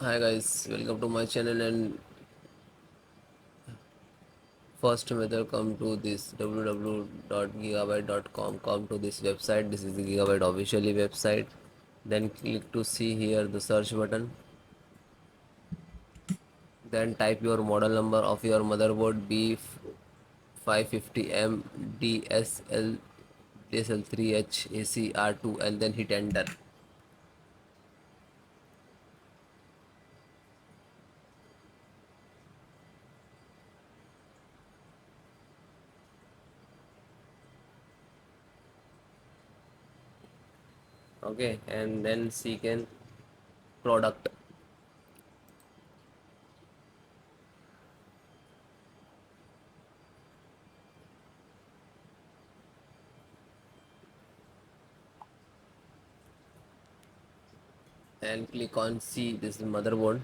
Hi guys, welcome to my channel and first method come to this www.gigabyte.com. Come to this website. This is the Gigabyte officially website. Then click to see here the search button. Then type your model number of your motherboard B550M DSL3H ACR2 and then hit enter. Okay, and then seek an product. And click on see this is motherboard.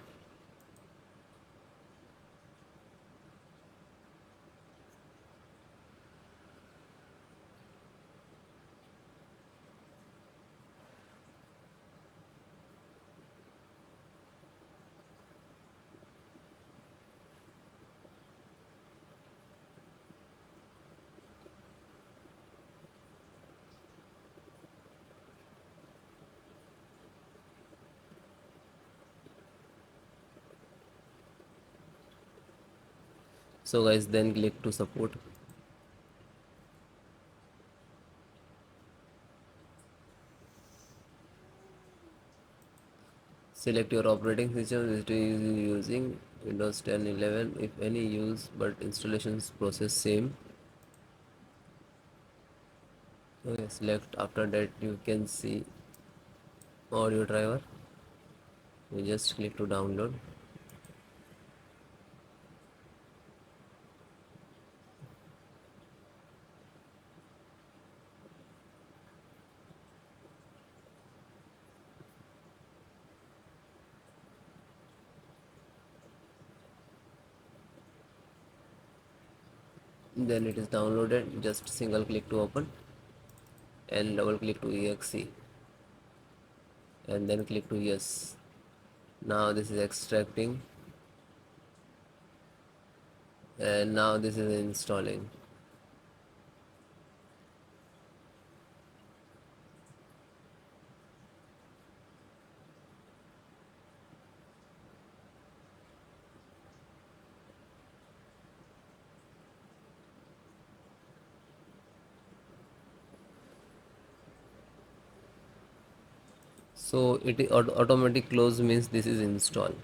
So guys, then click to support. Select your operating system which is using Windows 10, 11 if any use, but installations process same. Okay, select. After that you can see audio driver. You just click to download. Then it is downloaded. Just single click to open and double click to exe and then click to yes. Now this is extracting and now this is installing. So it automatic close means this is installed.